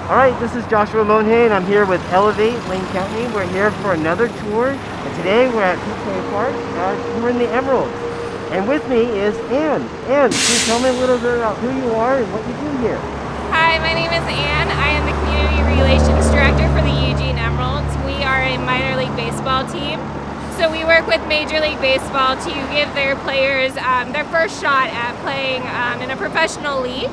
Alright, this is Joshua Monhay and I'm here with Elevate Lane County. We're here for another tour and today we're at PK Park. We're in the Emeralds. And with me is Ann. Ann, can you tell me a little bit about who you are and what you do here? Hi, my name is Ann. I am the Community Relations Director for the Eugene Emeralds. We are a minor league baseball team. So we work with Major League Baseball to give their players their first shot at playing in a professional league.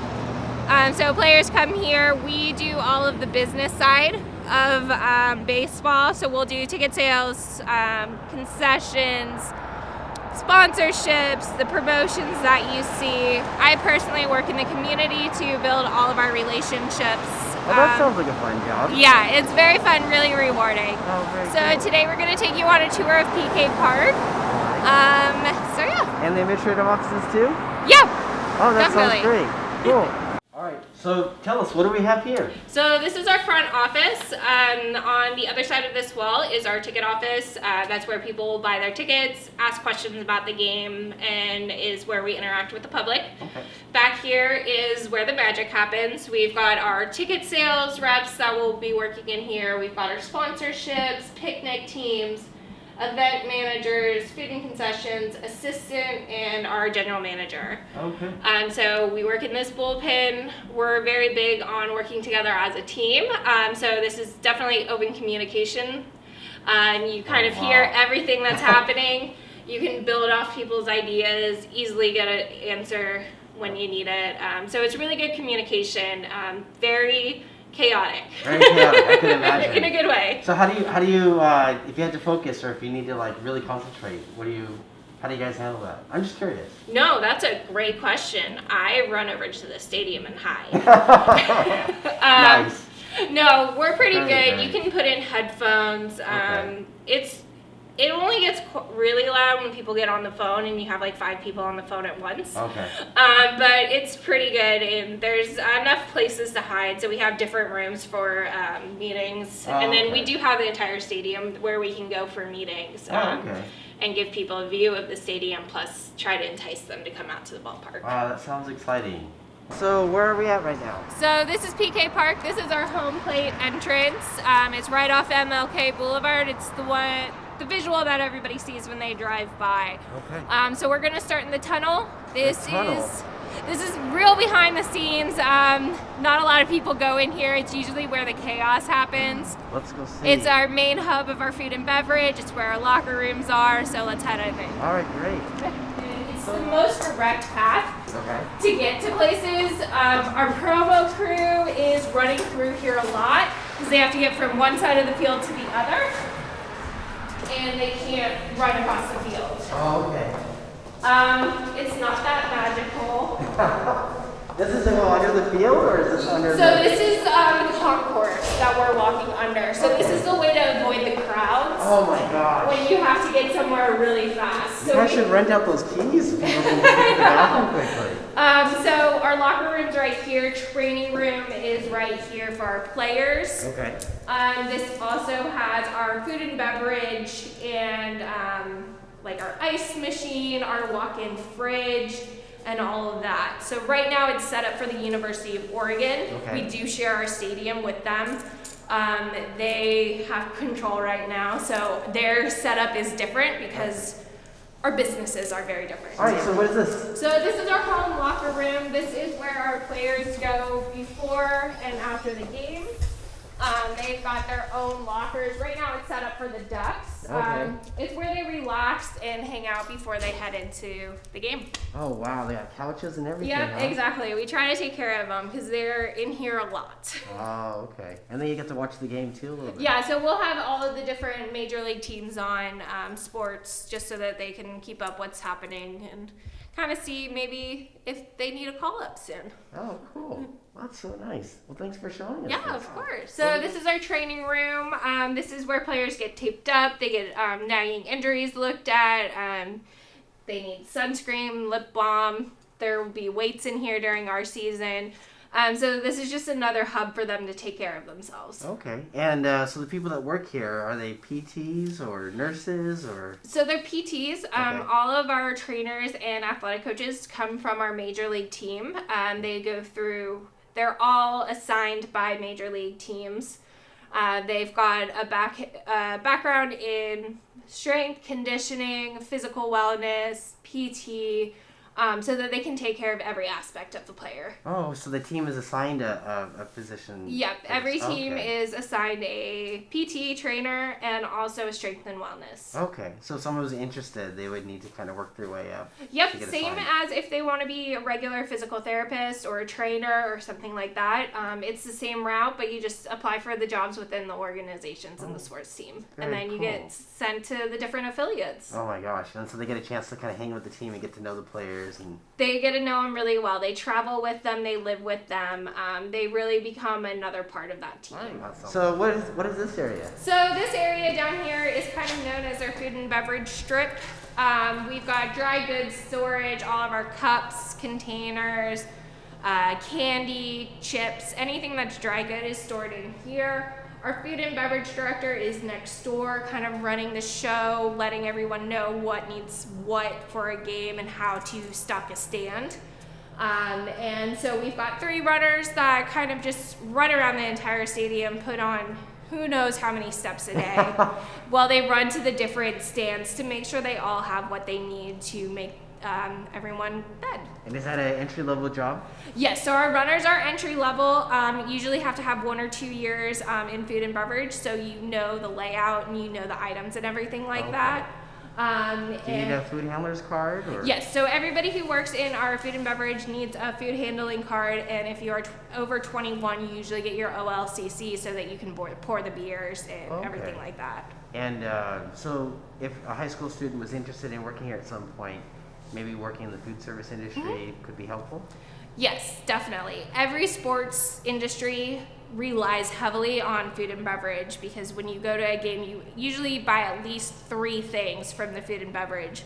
So players come here, we do all of the business side of baseball. So we'll do ticket sales, concessions, sponsorships, the promotions that you see. I personally work in the community to build all of our relationships. Well, that sounds like a fun job. Yeah, it's very fun, really rewarding. Oh, very So cool. today we're going to take you on a tour of PK Park. So yeah. And the administrative offices too? Yeah. Oh, that Definitely. sounds great. Cool. Alright, so tell us, what do we have here? So this is our front office. On the other side of this wall is our ticket office. That's where people will buy their tickets, ask questions about the game, and is where we interact with the public. Okay. Back here is where the magic happens. We've got our ticket sales reps that will be working in here. We've got our sponsorships, picnic teams, event managers, food and concessions, assistant, and our general manager. Okay. So we work in this bullpen. We're very big on working together as a team. So this is definitely open communication. You kind of hear everything that's happening. You can build off people's ideas, easily get an answer when you need it. So it's really good communication. Very chaotic. Very chaotic, I can imagine. In a good way. So how do you if you had to focus or if you need to like really concentrate, how do you guys handle that? I'm just curious. No, that's a great question. I run over to the stadium and hide. Nice. No, we're pretty good. Very. You can put in headphones. Okay. It only gets really loud when people get on the phone and you have like 5 people on the phone at once. Okay. But it's pretty good, and there's enough places to hide. So we have different rooms for meetings, and then we do have the entire stadium where we can go for meetings. Okay. And give people a view of the stadium, plus try to entice them to come out to the ballpark. Wow, that sounds exciting. So where are we at right now? So this is PK Park. This is our home plate entrance. It's right off MLK Boulevard. It's the visual that everybody sees when they drive by. Okay. So we're gonna start in the tunnel. This tunnel. is real behind the scenes. Not a lot of people go in here. It's usually where the chaos happens. Let's go see. It's our main hub of our food and beverage. It's where our locker rooms are. So let's head in. Alright, great. It's the most direct path Okay. to get to places. Our promo crew is running through here a lot because they have to get from one side of the field to the other, and they can't run across the field. Oh, okay. It's not that magical. This is to go under the field or is this under So this is the concourse that we're walking under. So this is the way to avoid the crowds Oh my gosh. when you have to get somewhere really fast. You guys should rent out those keys so people can get to the bathroom quickly. So our locker room's right here. Training room is right here for our players. Okay. This also has our food and beverage and like our ice machine, our walk-in fridge, and all of that. So right now it's set up for the University of Oregon. Okay. We do share our stadium with them. They have control right now, so their setup is different because our businesses are very different. Alright, so what is this? So this is our home locker room. This is where our players go before and after the game. They've got their own lockers. Right now it's set up for the Ducks. Okay. It's where they relax and hang out before they head into the game. Oh wow, they got couches and everything. Yep, huh? exactly. We try to take care of them because they're in here a lot. Oh, okay. And then you get to watch the game too a little bit. Yeah, so we'll have all of the different major league teams on sports just so that they can keep up what's happening and kind of see maybe if they need a call-up soon. Oh, cool. That's so nice. Well, thanks for showing us. Yeah, this. of course. So this is our training room. This is where players get taped up. They get nagging injuries looked at. They need sunscreen, lip balm. There will be weights in here during our season. So this is just another hub for them to take care of themselves. Okay. And so the people that work here, are they PTs or nurses or? So they're PTs. All of our trainers and athletic coaches come from our major league team. They go through They're all assigned by major league teams. They've got a background in strength, conditioning, physical wellness, PT, so that they can take care of every aspect of the player. Oh, so the team is assigned a position. Yep, every team is assigned a PT trainer and also a strength and wellness. Okay, so if someone was interested, they would need to kind of work their way up. Yep, same as if they want to be a regular physical therapist or a trainer or something like that. It's the same route, but you just apply for the jobs within the organizations and the sports team. And then you get sent to the different affiliates. Oh my gosh, and so they get a chance to kind of hang with the team and get to know the players. And they get to know them really well. They travel with them. They live with them. They really become another part of that team. So what is this area? So this area down here is kind of known as our food and beverage strip. We've got dry goods storage, all of our cups, containers, candy, chips, anything that's dry good is stored in here. Our food and beverage director is next door, kind of running the show, letting everyone know what needs what for a game and how to stock a stand. And so we've got 3 runners that kind of just run around the entire stadium, put on who knows how many steps a day while they run to the different stands to make sure they all have what they need to make everyone fed. And is that an entry-level job? Yes, so our runners are entry-level. Usually have to have 1 or 2 years in food and beverage, so you know the layout and you know the items and everything like that. Do you need a food handler's card? Or? Yes, so everybody who works in our food and beverage needs a food handling card, and if you are over 21, you usually get your OLCC so that you can pour the beers and everything like that. And so if a high school student was interested in working here at some point, maybe working in the food service industry could be helpful? Yes, definitely. Every sports industry relies heavily on food and beverage because when you go to a game, you usually buy at least 3 things from the food and beverage.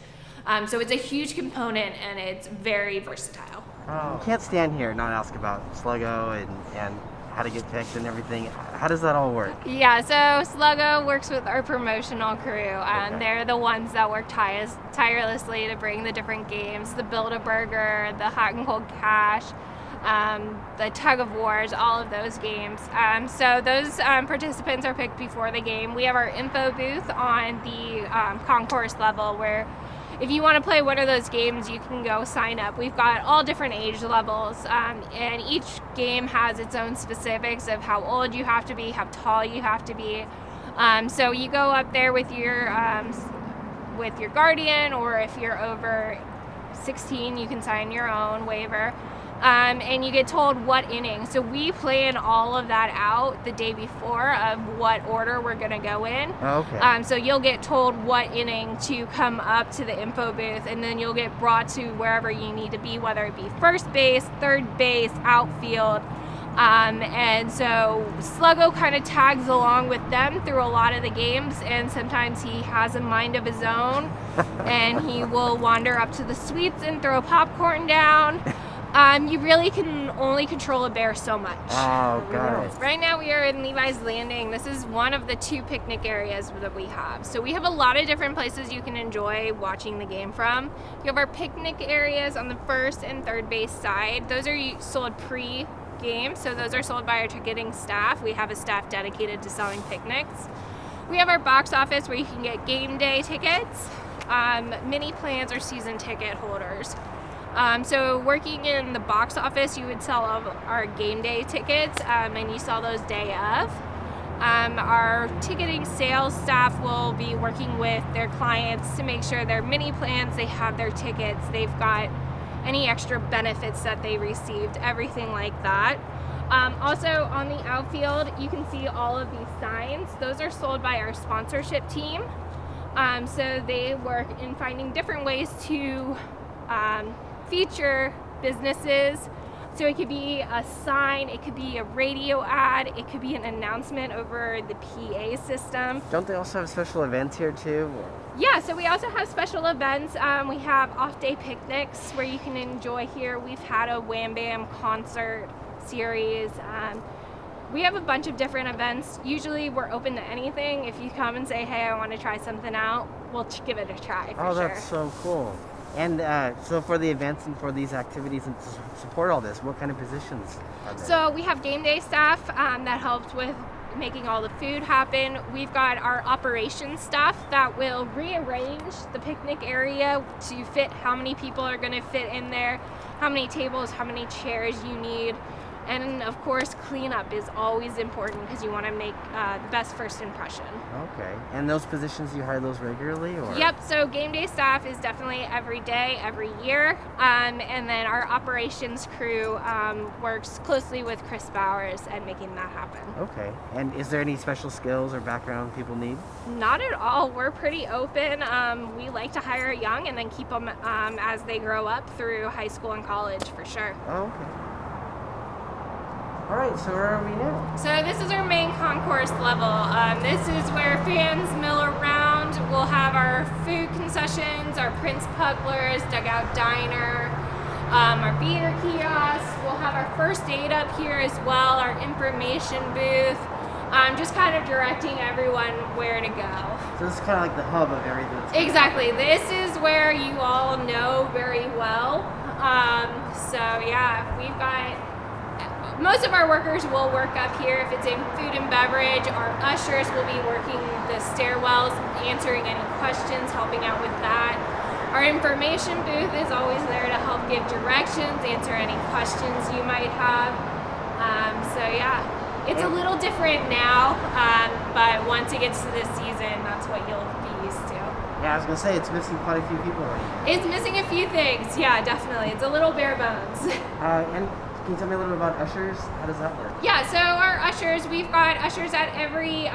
So it's a huge component and it's very versatile. You can't stand here and not ask about Slugo and how to get picked and everything. How does that all work? Yeah, so Slugo works with our promotional crew. They're the ones that work tirelessly to bring the different games, the Build-A-Burger, the Hot and Cold Cash, the Tug of Wars, all of those games. So those participants are picked before the game. We have our info booth on the Concourse level where if you want to play one of those games, you can go sign up. We've got all different age levels, and each game has its own specifics of how old you have to be, how tall you have to be. So you go up there with your guardian, or if you're over 16, you can sign your own waiver. And you get told what inning. So we plan all of that out the day before of what order we're going to go in. So you'll get told what inning to come up to the info booth, and then you'll get brought to wherever you need to be, whether it be first base, third base, outfield. And so Slugo kind of tags along with them through a lot of the games, and sometimes he has a mind of his own and he will wander up to the suites and throw popcorn down. You really can only control a bear so much. Oh, got it. Right now we are in Levi's Landing. This is one of the 2 picnic areas that we have. So we have a lot of different places you can enjoy watching the game from. You have our picnic areas on the first and third base side. Those are sold pre-game, so those are sold by our ticketing staff. We have a staff dedicated to selling picnics. We have our box office where you can get game day tickets, mini plans, or season ticket holders. So working in the box office, you would sell our game day tickets, and you sell those day of. Our ticketing sales staff will be working with their clients to make sure their mini plans, they have their tickets, they've got any extra benefits that they received, everything like that. Also on the outfield, you can see all of these signs. Those are sold by our sponsorship team. So they work in finding different ways to feature businesses. So it could be a sign, it could be a radio ad, it could be an announcement over the PA system. Don't they also have special events here too? Yeah, so we also have special events. We have off-day picnics where you can enjoy here. We've had a Wham Bam concert series. We have a bunch of different events. Usually we're open to anything. If you come and say, hey, I want to try something out, we'll give it a try for sure. Oh, that's so cool. And so for the events and for these activities and to support all this, what kind of positions are there? So we have game day staff that helps with making all the food happen. We've got our operations staff that will rearrange the picnic area to fit how many people are going to fit in there, how many tables, how many chairs you need. And of course, cleanup is always important because you want to make the best first impression. Okay. And those positions, you hire those regularly, or? Yep. So game day staff is definitely every day, every year. And then our operations crew works closely with Chris Bowers at making that happen. Okay. And is there any special skills or background people need? Not at all. We're pretty open. We like to hire young and then keep them as they grow up through high school and college for sure. Oh, okay. All right, so where are we now? So this is our main concourse level. This is where fans mill around. We'll have our food concessions, our Prince Puddlers, Dugout Diner, our beer kiosk. We'll have our first aid up here as well, our information booth. Just kind of directing everyone where to go. So this is kind of like the hub of everything. Exactly. This is where you all know very well. So yeah, we've got most of our workers will work up here. If it's in food and beverage, our ushers will be working the stairwells, answering any questions, helping out with that. Our information booth is always there to help give directions, answer any questions you might have. So yeah, it's a little different now, but once it gets to this season, that's what you'll be used to. Yeah, I was gonna say it's missing quite a few people right now. It's missing a few things, yeah, definitely. It's a little bare bones. And can you tell me a little bit about ushers? How does that work? Yeah, so our ushers, we've got ushers at every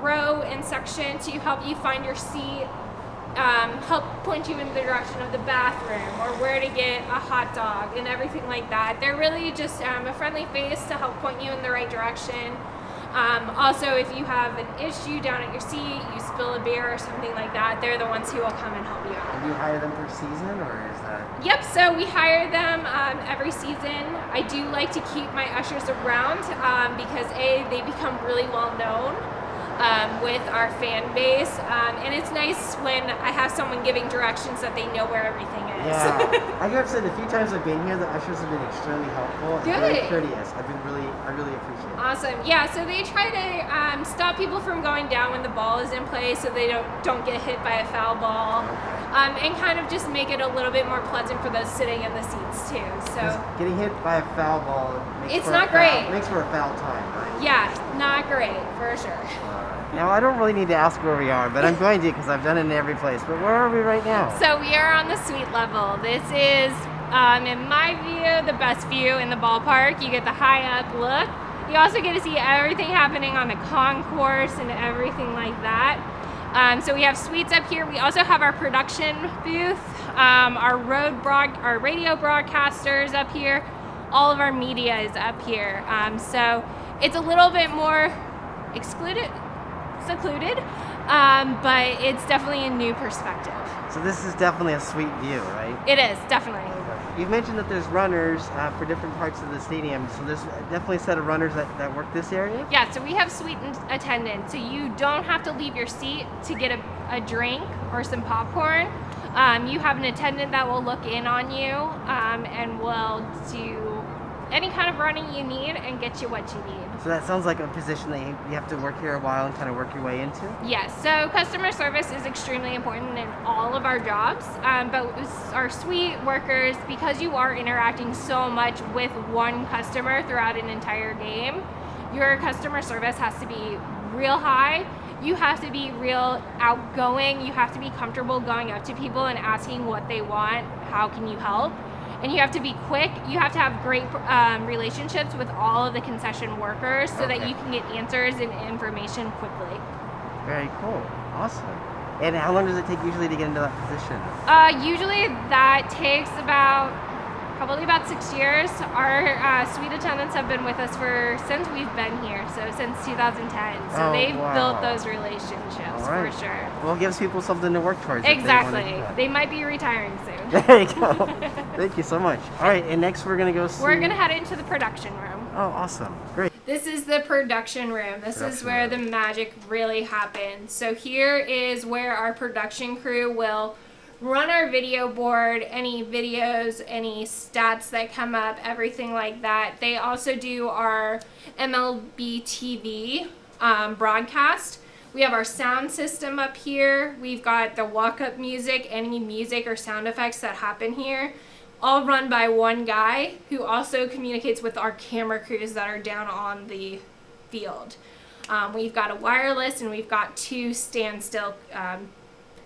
row and section to help you find your seat, help point you in the direction of the bathroom or where to get a hot dog and everything like that. They're really just a friendly face to help point you in the right direction. Also, if you have an issue down at your seat, you spill a beer or something like that, they're the ones who will come and help you out. And you hire them per season, or is that? Yep, so we hire them every season. I do like to keep my ushers around because A, they become really well known with our fan base, and it's nice when I have someone giving directions that they know where everything is. Yeah, I have to say the few times I've been here, the ushers have been extremely helpful and very courteous. I really appreciate it. Awesome. Yeah, so they try to stop people from going down when the ball is in play so they don't get hit by a foul ball. And kind of just make it a little bit more pleasant for those sitting in the seats too. So getting hit by a foul ball makes for a foul time, right? Yeah, not great for sure. Now, I don't really need to ask where we are, but I'm going to because I've done it in every place. But where are we right now? So we are on the suite level. This is, in my view, the best view in the ballpark. You get the high up look. You also get to see everything happening on the concourse and everything like that. So we have suites up here. We also have our production booth, our radio broadcasters up here. All of our media is up here. So it's a little bit more secluded, but it's definitely a new perspective. So this is definitely a sweet view, right? It is, definitely. You've mentioned that there's runners for different parts of the stadium, so there's definitely a set of runners that work this area? Yeah, so we have suite attendants, so you don't have to leave your seat to get a drink or some popcorn. You have an attendant that will look in on you and will do any kind of running you need and get you what you need. So that sounds like a position that you have to work here a while and kind of work your way into? Yes, so customer service is extremely important in all of our jobs, but our suite workers, because you are interacting so much with one customer throughout an entire game, your customer service has to be real high. You have to be real outgoing. You have to be comfortable going up to people and asking what they want, how can you help? And you have to be quick. You have to have great relationships with all of the concession workers so that you can get answers and information quickly. Very cool. Awesome. And how long does it take usually to get into that position? Usually that takes probably about 6 years. Our suite attendants have been with us since we've been here, so since 2010. So they've built those relationships for sure. Well, it gives people something to work towards. Exactly. They might be retiring soon. There you go. Thank you so much. All right, and next we're going to go see... We're going to head into the production room. Oh, awesome. Great. This is the production room. This is where the magic really happens. So here is where our production crew will run our video board, any videos, any stats that come up, everything like that. They also do our MLB TV broadcast. We have our sound system up here. We've got the walk-up music, any music or sound effects that happen here, all run by one guy who also communicates with our camera crews that are down on the field. We've got a wireless and we've got 2 standstill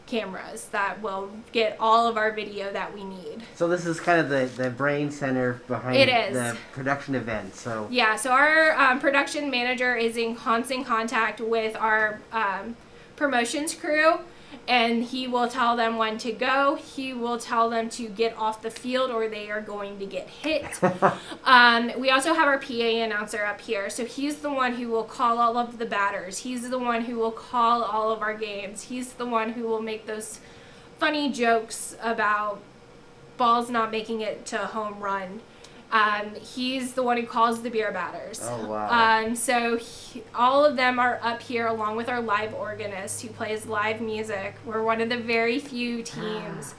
cameras that will get all of our video that we need. So this is kind of the brain center behind the production event. So yeah, so our production manager is in constant contact with our promotions crew, and he will tell them when to go. He will tell them to get off the field or they are going to get hit. We also have our PA announcer up here. So he's the one who will call all of the batters. He's the one who will call all of our games. He's the one who will make those funny jokes about balls not making it to a home run. He's the one who calls the beer batters. Oh, wow. So all of them are up here along with our live organist who plays live music. We're one of the very few teams,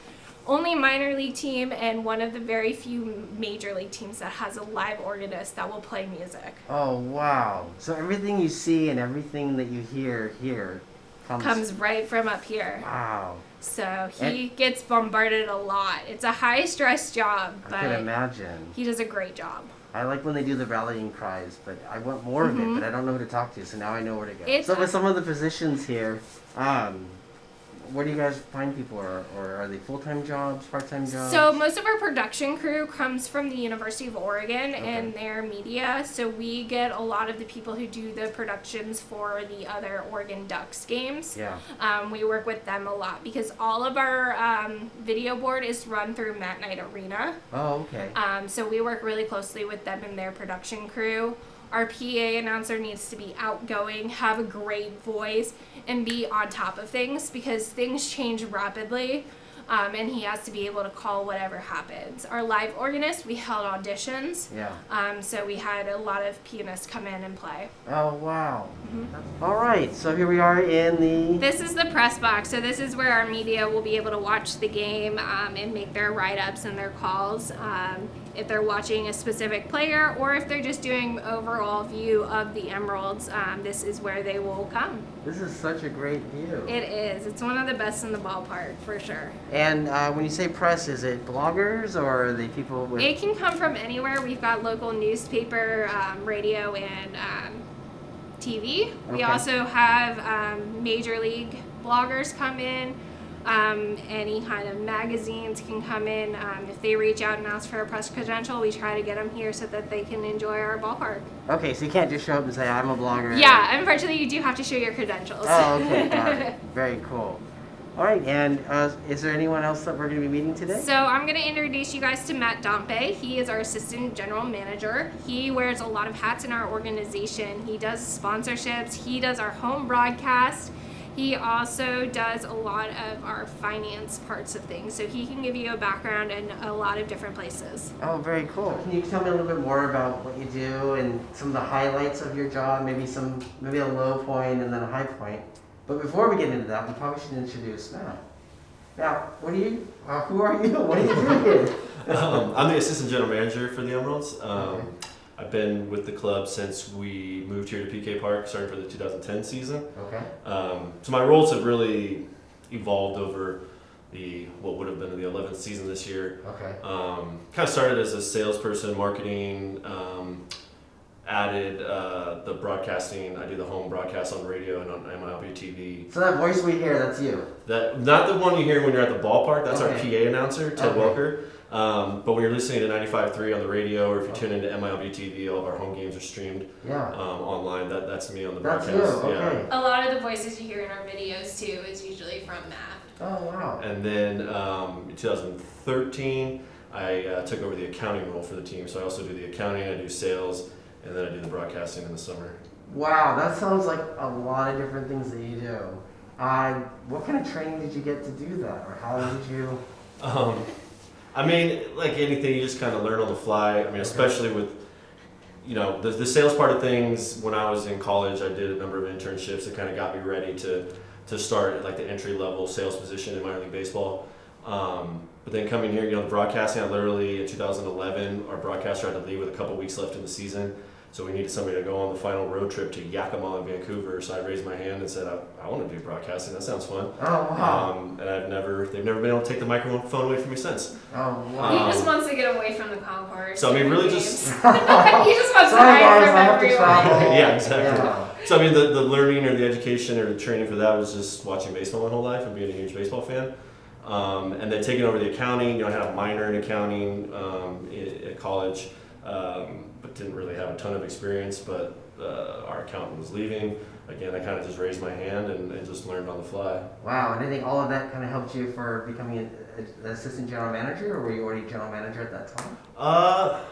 only minor league team, and one of the very few major league teams that has a live organist that will play music. Oh, wow. So everything you see and everything that you hear here comes right from up here. Wow. So he gets bombarded a lot. It's a high-stress job, but I can imagine. He does a great job. I like when they do the rallying cries, but I want more of it, but I don't know who to talk to, so now I know where to go. So with some of the positions here, where do you guys find people, or are they full-time jobs, part-time jobs? So most of our production crew comes from the University of Oregon and their media, so we get a lot of the people who do the productions for the other Oregon Ducks games. Yeah. We work with them a lot because all of our video board is run through Matt Night Arena. Oh, okay. So we work really closely with them and their production crew. Our PA announcer needs to be outgoing, have a great voice, and be on top of things because things change rapidly, and he has to be able to call whatever happens. Our live organist, we held auditions. Yeah. So we had a lot of pianists come in and play. Oh, wow. All right, so here we are in the... This is the press box. So this is where our media will be able to watch the game and make their write-ups and their calls. If they're watching a specific player or if they're just doing overall view of the Emeralds, this is where they will come. This is such a great view. It is. It's one of the best in the ballpark, for sure. And when you say press, is it bloggers or are they people with... It can come from anywhere. We've got local newspaper, radio, and TV. We also have major league bloggers come in. Any kind of magazines can come in. If they reach out and ask for a press credential, we try to get them here so that they can enjoy our ballpark. Okay, so you can't just show up and say, I'm a blogger. Yeah, unfortunately, you do have to show your credentials. Oh, okay, got it. Very cool. All right, and is there anyone else that we're going to be meeting today? So I'm going to introduce you guys to Matt Dompe. He is our assistant general manager. He wears a lot of hats in our organization. He does sponsorships. He does our home broadcast. He also does a lot of our finance parts of things, so he can give you a background in a lot of different places. Oh, very cool. Can you tell me a little bit more about what you do and some of the highlights of your job, maybe a low point and then a high point? But before we get into that, we probably should introduce Matt. Now, who are you? What do you do here? I'm the assistant general manager for the Emeralds. I've been with the club since we moved here to PK Park, starting for the 2010 season. Okay. So my roles have really evolved over what would have been the 11th season this year. Okay. Kind of started as a salesperson, marketing, added the broadcasting. I do the home broadcast on radio and on MLB TV. So that voice we hear, that's you? Not the one you hear when you're at the ballpark. That's our Okay. PA announcer, Ted Welker. But when you're listening to 95.3 on the radio, or if you tune into MLB TV, all of our home games are streamed online. That's me on the broadcast. That's you, okay. A lot of the voices you hear in our videos, too, is usually from Matt. Oh, wow. And then in 2013, I took over the accounting role for the team. So I also do the accounting, I do sales, and then I do the broadcasting in the summer. Wow, that sounds like a lot of different things that you do. What kind of training did you get to do that, or how did you... I mean, like anything, you just kind of learn on the fly. I mean, especially with, the sales part of things. When I was in college, I did a number of internships that kind of got me ready to start at like the entry level sales position in minor league baseball. But then coming here, the broadcasting, I literally, in 2011, our broadcaster had to leave with a couple weeks left in the season. So we needed somebody to go on the final road trip to Yakima in Vancouver. So I raised my hand and said, I want to do broadcasting. That sounds fun. Oh, wow. And they've never been able to take the microphone away from me since. Oh, wow. He just wants to get away from the Concourse. So I mean, really games. just... he just wants to Sorry, hide guys, from I have to everyone. travel. Yeah, exactly. Yeah. So I mean, the learning or the education or the training for that was just watching baseball my whole life and being a huge baseball fan. And then taking over the accounting, I had a minor in accounting at college, but didn't really have a ton of experience, but our accountant was leaving. Again, I kind of just raised my hand and just learned on the fly. Wow, and I think all of that kind of helped you for becoming an assistant general manager, or were you already general manager at that time? I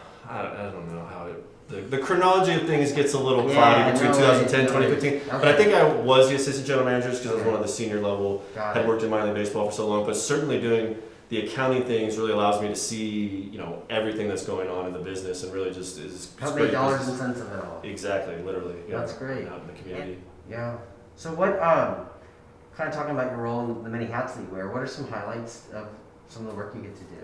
don't know how the chronology of things gets a little cloudy between 2010 2015. Okay. But I think I was the assistant general manager because I was one of the senior level, Got had it. worked in minor league baseball for so long, but certainly doing the accounting things really allows me to see, everything that's going on in the business and really just is Help make dollars and cents of it all. Exactly, literally. Yeah, That's great. Out in the community. Yeah. So what, kind of talking about your role in the many hats that you wear, what are some highlights of some of the work you get to do?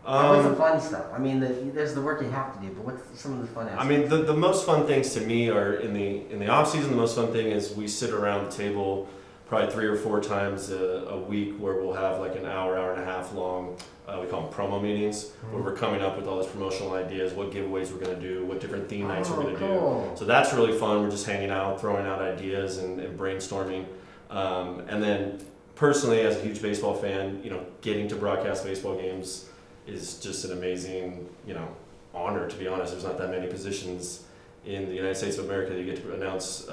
What's the fun stuff? I mean, there's the work you have to do, but what's some of the fun aspects? I mean, the most fun things to me are in the off season. The most fun thing is we sit around the table probably 3 or 4 times a week where we'll have like an hour and a half long. We call them promo meetings, where we're coming up with all those promotional ideas, what giveaways we're going to do, what different theme nights we're going to do. So that's really fun. We're just hanging out, throwing out ideas and brainstorming. And then personally, as a huge baseball fan, getting to broadcast baseball games is just an amazing, honor, to be honest. There's not that many positions in the United States of America that you get to announce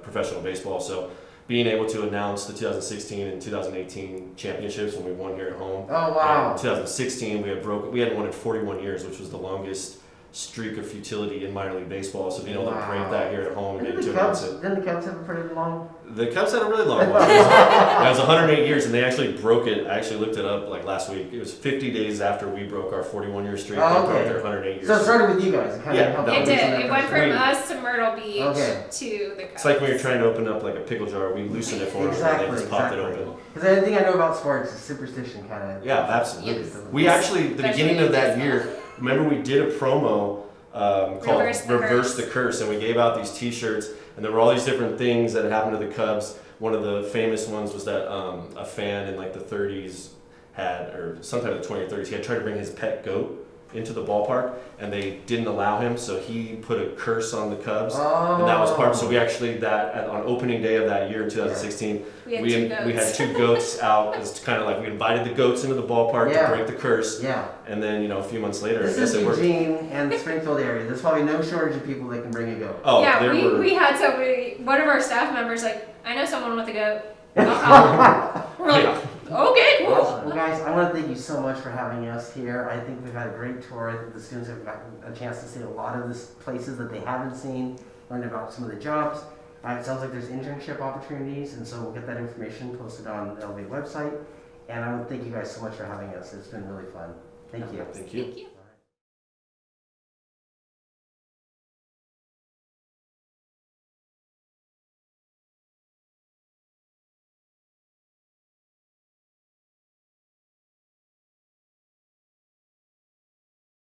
professional baseball. So being able to announce the 2016 and 2018 championships when we won here at home. Oh, wow. 2016, we hadn't won in 41 years, which was the longest streak of futility in minor league baseball. So being able to break that here at home and get to announce it. Didn't the Cubs have a pretty long? The Cubs had a really long one. It was 108 years, and they actually broke it. I actually looked it up like last week. It was 50 days after we broke our 41-year streak. Oh, They broke okay. their 108 years. So it started with you guys. It kind Yeah, of helped no, It others in did. that It went first from week. us to Myrtle Beach Okay. to the Cubs. It's like when you're trying to open up like a pickle jar. We loosen it for them, and they just popped it open. Because everything I know about sports is superstition kind of. Yeah, absolutely. Yes. We actually, the Especially beginning of that baseball. year, remember we did a promo called Reverse the Curse, and we gave out these T-shirts, and there were all these different things that happened to the Cubs. One of the famous ones was that a fan in like the 30s had, or sometime in the 20s or 30s, he had tried to bring his pet goat into the ballpark, and they didn't allow him, so he put a curse on the Cubs, and that was part. So we actually on opening day of that year, 2016, we had 2 goats out. It's kind of like we invited the goats into the ballpark to break the curse. Yeah. And then a few months later, This I guess is it worked. Eugene and the Springfield area. There's probably no shortage of people that can bring a goat. Oh, yeah, there were. we had somebody, one of our staff members, like, I know someone with a goat. I'll call him. We're like, okay, cool. Awesome. Well, guys, I want to thank you so much for having us here. I think we've had a great tour. I think the students have gotten a chance to see a lot of the places that they haven't seen, learned about some of the jobs. It sounds like there's internship opportunities, and so we'll get that information posted on the LV website. And I want to thank you guys so much for having us. It's been really fun. Thank you. Thank you. Thank you.